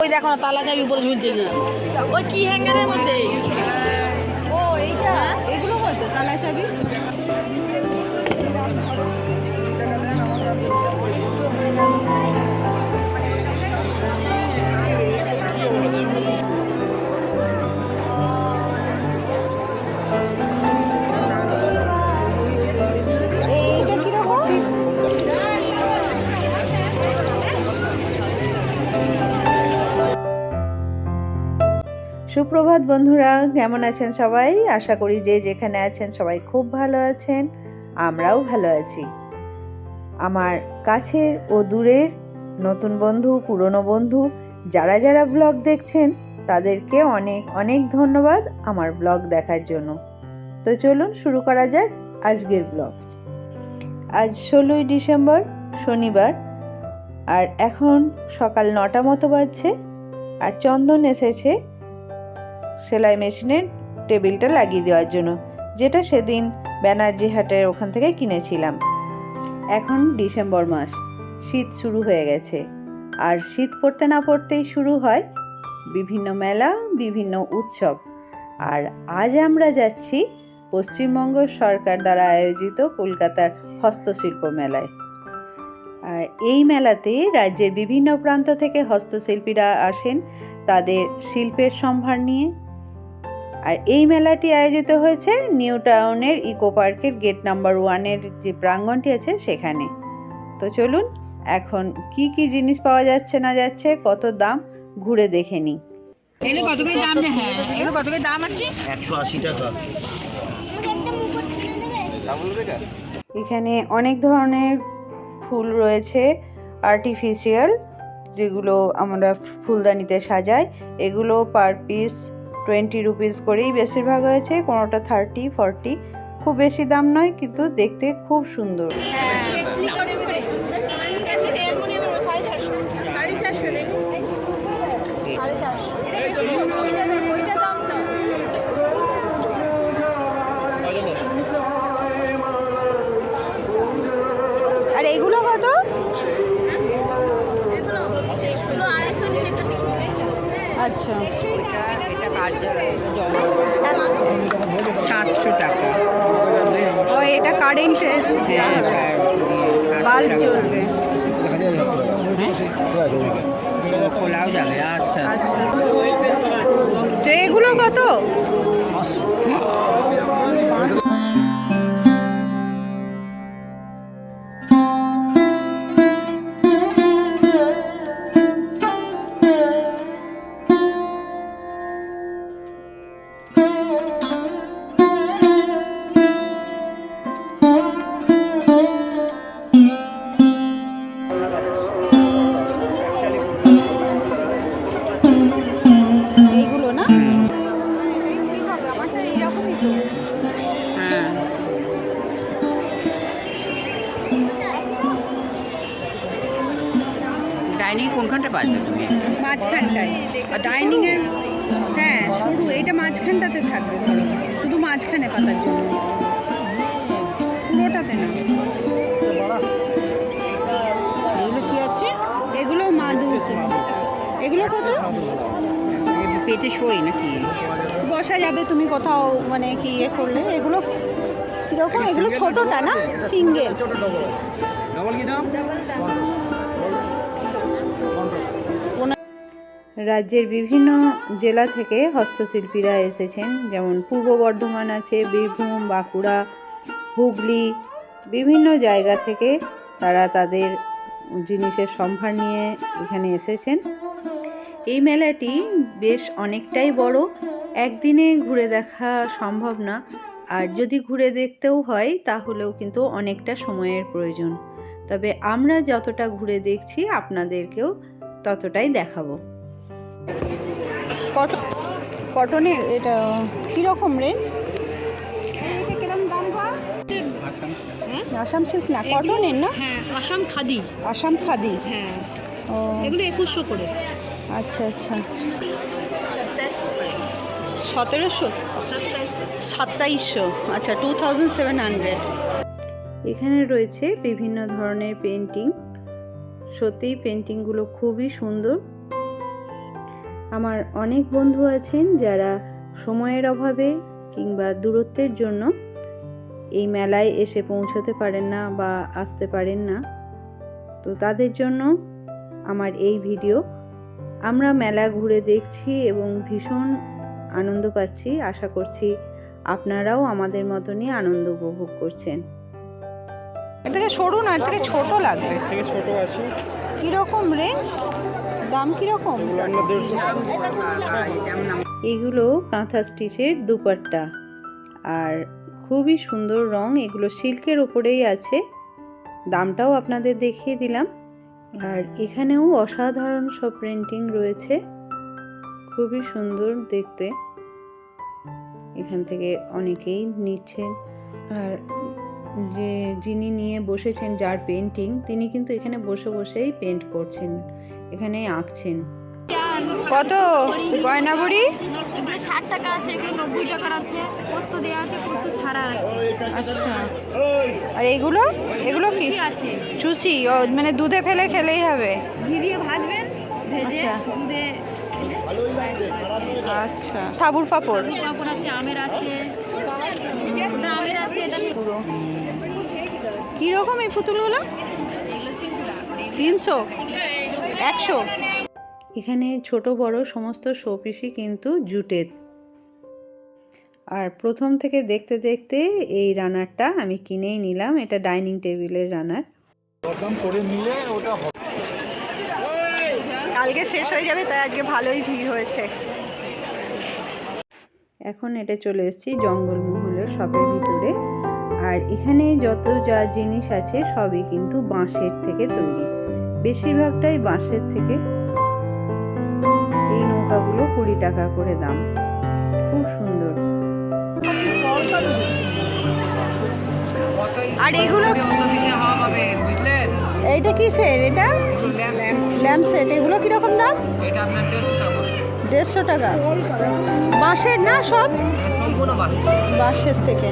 ওই দেখো না তালা চাবি উপরে ঝুলছে না, ওই কি হ্যাঙ্গারের মধ্যে। ও এইটা, এগুলো বলতো তালা চাবি। এইটা কিরকম? সুপ্রভাত বন্ধুরা, কেমন আছেন সবাই? আশা করি যে যেখানে আছেন সবাই খুব ভালো আছেন, আমরাও ভালো আছি। আমার কাছের ও দূরের নতুন বন্ধু, পুরনো বন্ধু যারা যারা ব্লগ দেখছেন তাদেরকে অনেক অনেক ধন্যবাদ আমার ব্লগ দেখার জন্য। তো চলুন শুরু করা যাক আজকের ব্লগ। আজ 16ই ডিসেম্বর, শনিবার, আর এখন সকাল 9টা মতো বাজছে। আর চন্দন এসেছে সেলাই মেশিনের টেবিলটা লাগিয়ে দেওয়ার জন্য, যেটা সেদিন ব্যানার্জি হাটের ওখান থেকে কিনেছিলাম। এখন ডিসেম্বর মাস, শীত শুরু হয়ে গেছে, আর শীত পড়তে না পড়তেই শুরু হয় বিভিন্ন মেলা, বিভিন্ন উৎসব। আর আজ আমরা যাচ্ছি পশ্চিমবঙ্গ সরকার দ্বারা আয়োজিত কলকাতার হস্তশিল্প মেলায়। আর এই মেলাতে রাজ্যের বিভিন্ন প্রান্ত থেকে হস্তশিল্পীরা আসেন তাদের শিল্পের সম্ভার নিয়ে। আর এই মেলাটি আয়োজিত হয়েছে নিউ টাউনের ইকো পার্কের গেট নাম্বার 1-এর যে প্রাঙ্গণটি আছে সেখানে। তো চলুন এখন কি কি জিনিস পাওয়া যাচ্ছে না যাচ্ছে, কত দাম, ঘুরে দেখে নিই। এগুলো কত করে দাম? হ্যাঁ, এগুলো কত করে দাম আছে? 180 টাকা। এখানে অনেক ধরনের ফুল রয়েছে আর্টিফিশিয়াল, যেগুলো আমরা ফুলদানিতে সাজাই। এগুলো পার পিস 20 রুপিস করেই বেশিরভাগ হয়েছে, কোনোটা 30, 40। খুব বেশি দাম নয়, কিন্তু দেখতে খুব সুন্দর। আর এগুলো কত? আচ্ছা, 700 টাকা। ও এটা কারেন্টের বাল্ব জ্বলবে। খোলাও যাবে। আচ্ছা আচ্ছা, ট্রেগুলো কত? এইগুলো না? হ্যাঁ, ডাইনিং কোনখানটা পাচ্ছ তুমি? মাঝখানটায়। আর ডাইনিং এর, হ্যাঁ শুরু এইটা মাঝখানটাতে থাকবে, ধরো শুধু মাঝখানে পাতার জন্য, পুরোটাতে না। এগুলো কি আছে? এগুলো মাদুর। এগুলো কত? পেটে শোই নাকি? বসা যাবে তুমি কোথাও, মানে কি ইয়ে করলে। এগুলো কিরকম? এগুলো ছোটটা না, সিঙ্গেল? রাজ্যের বিভিন্ন জেলা থেকে হস্তশিল্পীরা এসেছেন, যেমন পূর্ব বর্ধমান আছে, বীরভূম, বাঁকুড়া, হুগলি, বিভিন্ন জায়গা থেকে তারা তাদের জিনিসের সম্ভার নিয়ে এখানে এসেছেন। এই মেলাটি বেশ অনেকটাই বড়, একদিনে ঘুরে দেখা সম্ভব না, আর যদি ঘুরে দেখতেও হয় তাহলেও কিন্তু অনেকটা সময়ের প্রয়োজন। তবে আমরা যতটা ঘুরে দেখছি আপনাদেরকেও ততটাই দেখাবো। কটনের এটা কিরকম রেঞ্জ? আসাম সিল্ক না, কটনের না? হ্যাঁ, আসাম খাদি। আসাম খাদি। হ্যাঁ, ও এগুলো 2100 করে। আচ্ছা আচ্ছা। 2700 2700, আচ্ছা 2700। এখানে রয়েছে বিভিন্ন ধরনের পেন্টিং। সত্যিই পেন্টিংগুলো খুবই সুন্দর। আমার অনেক বন্ধু আছেন যারা সময়ের অভাবে কিংবা দূরত্বের জন্য এই মেলায় এসে পৌঁছতে পারেন না বা আসতে পারেন না। তো তাদের জন্য আমার এই ভিডিও। আমরা মেলা ঘুরে দেখছি এবং ভীষণ আনন্দ পাচ্ছি। আশা করছি আপনারাও আমাদের মতনই আনন্দ উপভোগ করছেন। এর থেকে সরু না, এর থেকে ছোট লাগবে। এর থেকে ছোট আছে। কীরকম রেঞ্জ, দাম কীরকম? এগুলো আমরা 150 এগুলো কাঁথা স্টিচের দুপাট্টা, আর খুবই সুন্দর রং। এগুলো সিল্কের ওপরেই আছে। দামটাও আপনাদের দেখিয়ে দিলাম। আর এখানেও অসাধারণ সব প্রিন্টিং রয়েছে, খুবই সুন্দর দেখতে। এখান থেকে অনেকেই নিচ্ছেন। আর যিনি নিয়ে বসেছেন, যার পেন্টিং, তিনি কিন্তু এখানে বসে বসেই পেন্ট করছেন, এখানে আঁকছেন। কত গয়না বড়ি? এগুলো 60 টাকা আছে, এগুলো 90 টাকার আছে, পোস্ত দেওয়া আছে, পোস্ত ছাড়া আছে। আচ্ছা, আর এগুলো এগুলো কি কি আছে? চুষি? ও মানে দুধে ফেলে খেলেই হবে? ঘি দিয়ে ভাজবেন, ভেজে আচ্ছা। দুধে। আচ্ছা, সাবুর পাপড়। পাপড় আছে, আমের আছে, ওটা আমের আছে, এটা পুরো। কীরকম এই পুতুলগুলো? এগুলো 300, 100? এখানে ছোট বড় সমস্ত শোপিসই কিন্তু জুটের। আর প্রথম থেকে দেখতে দেখতে এই রানারটা আমি কিনেই নিলাম। এটা ডাইনিং টেবিলের রানার। কালকে শেষ হয়ে যাবে, তাই আজকে ভালোই ভিড় হয়েছে। এখন এটা চলে এসেছি জঙ্গলমহলের শপের ভিতরে। আর এখানে যত যা জিনিস আছে সবই কিন্তু বাঁশের থেকে তৈরি, বেশিরভাগটাই বাঁশের থেকে। এই নৌকাগুলো 20 টাকা করে দাম, খুব সুন্দর। আর এগুলো এইটা কিসের? এটা ল্যাম্প সেট। এগুলো কিরকম দাম? এটা আপনার 150 টাকা। বাঁশের না সব? সম্পূর্ণ বাসে। বাঁশের থেকে।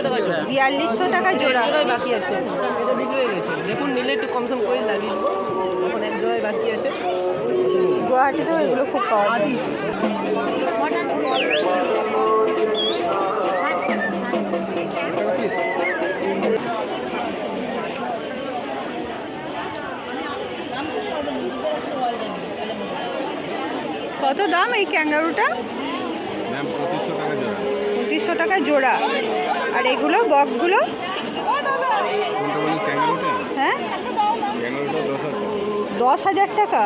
টাকা 4200 টাকা জোড়া। বাকি আছে, এটা বিক্রি হয়ে গেছে। দেখুন, নিলে একটু কম সম করে লাগিয়ে দেবো। এখন এক জোড়ায় বাকি আছে। গুয়াহাটিতেও এগুলো খুব পাওয়া যায়। কত দাম এই ক্যাঙ্গারুটা? ম্যাম 2500 টাকা জোড়া। 2500 টাকা জোড়া। আর এগুলো বকগুলো? কোনটা বলেন? ক্যাঙ্গারুটা? হ্যাঁ, ক্যাঙ্গারুটা 10,000 টাকা। 10,000 টাকা।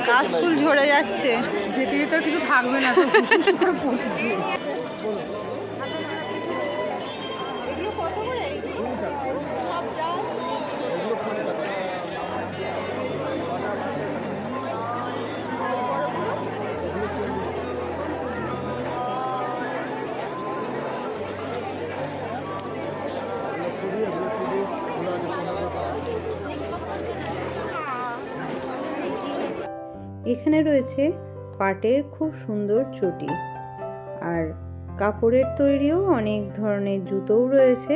কাশফুল ঝরে যাচ্ছে, যেতে যেতে কিছু থাকবে না। এখানে রয়েছে পাটের খুব সুন্দর চটি, আর কাপড়ের তৈরিও অনেক ধরনের জুতোও রয়েছে।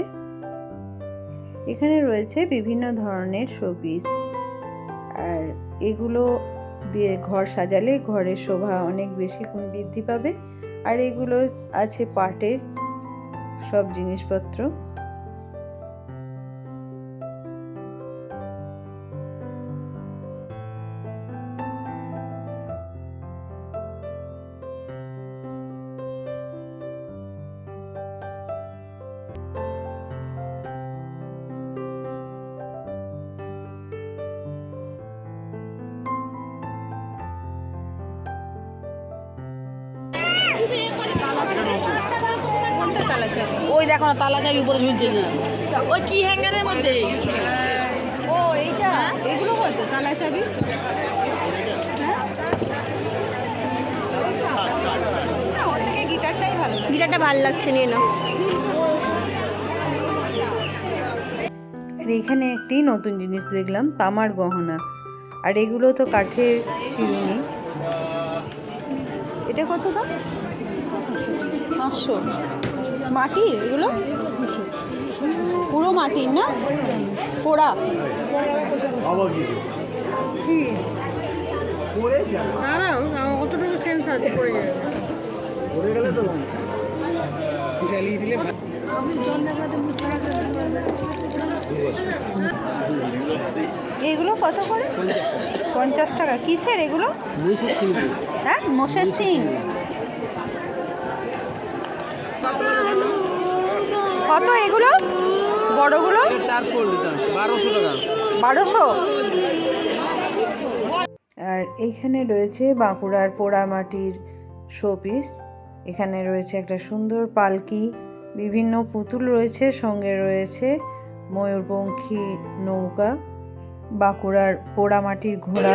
এখানে রয়েছে বিভিন্ন ধরনের শোপিস, আর এগুলো দিয়ে ঘর সাজালে ঘরের শোভা অনেক বেশি গুণ বৃদ্ধি পাবে। আর এগুলো আছে পাটের সব জিনিসপত্র। ওই দেখো না তালা চাবি উপরে ঝুলছে যে ওই কি হ্যাঙ্গারের মধ্যে। ও এইটা, এগুলো বলতো তালা চাবি। ওর থেকে গিটারটাই ভালো লাগে। গিটারটা ভালো লাগছে, নিয়ে নাও। আর এখানে একটি নতুন জিনিস দেখলাম, তামার গহনা। আর এগুলো তো কাঠের চিরুনি। এটা কত দাম? 500। মাটি এগুলো? পুরো মাটির না? পোড়া? দাঁড়াও, কতটুকু সেন্স আছে পড়ে যাবে। এগুলো কত করে? 50 টাকা। কিসের এগুলো? হ্যাঁ, মোষের সিং। কত এগুলো বড়গুলো? 1200 টাকা। 1200। আর এইখানে রয়েছে বাঁকুড়ার পোড়ামাটির শোপিস। এখানে রয়েছে একটা সুন্দর পালকি, বিভিন্ন পুতুল রয়েছে, সঙ্গে রয়েছে ময়ূরপঙ্খী নৌকা, বাঁকুড়ার পোড়ামাটির ঘোড়া।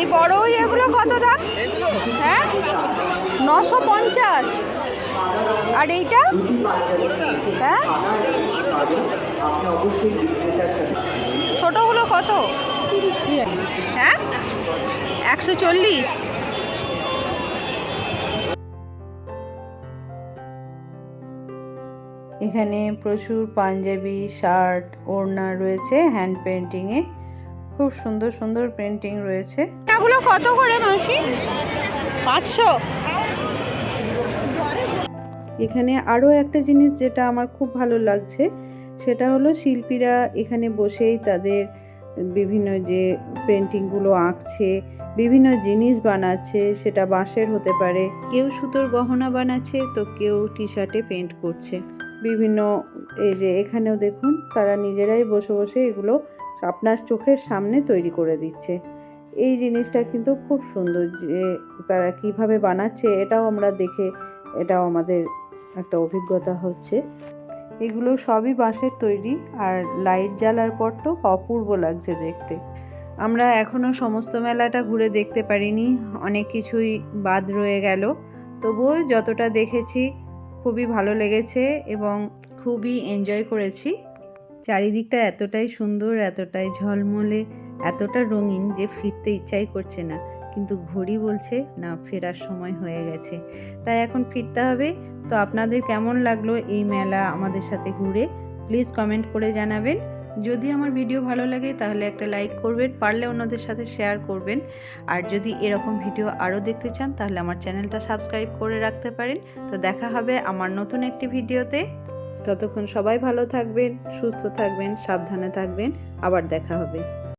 এই বড় এগুলো কত দাম? হ্যাঁ, 950। আর এইটা? হ্যাঁ, ছোটগুলো কত? হ্যাঁ, 140। এখানে প্রচুর পাঞ্জাবি, শার্ট, ওড়না রয়েছে হ্যান্ড পেন্টিংয়ে। খুব সুন্দর সুন্দর পেন্টিং রয়েছে। এগুলো কত করে মাসি? 500। এখানে আরও একটা জিনিস যেটা আমার খুব ভালো লাগছে, সেটা হলো শিল্পীরা এখানে বসেই তাদের বিভিন্ন যে পেন্টিংগুলো আঁকছে, বিভিন্ন জিনিস বানাচ্ছে। সেটা বাঁশের হতে পারে, কেউ সুতোর গহনা বানাচ্ছে, তো কেউ টি শার্টে পেন্ট করছে বিভিন্ন। এই যে এখানেও দেখুন, তারা নিজেরাই বসে বসে এগুলো আপনার চোখের সামনে তৈরি করে দিচ্ছে। এই জিনিসটা কিন্তু খুব সুন্দর, যে তারা কিভাবে বানাচ্ছে এটাও আমরা দেখে, এটাও আমাদের একটা অভিজ্ঞতা হচ্ছে। এগুলো সবই বাঁশের তৈরি, আর লাইট জ্বালার পর তো অপূর্ব লাগছে দেখতে। আমরা এখনও সমস্ত মেলাটা ঘুরে দেখতে পারিনি, অনেক কিছুই বাদ রয়ে গেল। তবুও যতটা দেখেছি খুবই ভালো লেগেছে এবং খুবই এনজয় করেছি। চারিদিকটা এতটাই সুন্দর, এতটাই ঝলমলে, এতটা রঙিন যে ফিরতে ইচ্ছাই করছে না, কিন্তু ঘড়ি বলছে না, ফেরার সময় হয়ে গেছে, তাই এখন ফিরতে হবে। তো আপনাদের কেমন লাগলো এই মেলা আমাদের সাথে ঘুরে, প্লিজ কমেন্ট করে জানাবেন। যদি আমার ভিডিও ভালো লাগে তাহলে একটা লাইক করবেন, পারলে অন্যদের সাথে শেয়ার করবেন। আর যদি এরকম ভিডিও আরও দেখতে চান তাহলে আমার চ্যানেলটা সাবস্ক্রাইব করে রাখতে পারেন। তো দেখা হবে আমার নতুন একটি ভিডিওতে। ততক্ষণ সবাই ভালো থাকবেন, সুস্থ থাকবেন, সাবধানে থাকবেন। আবার দেখা হবে।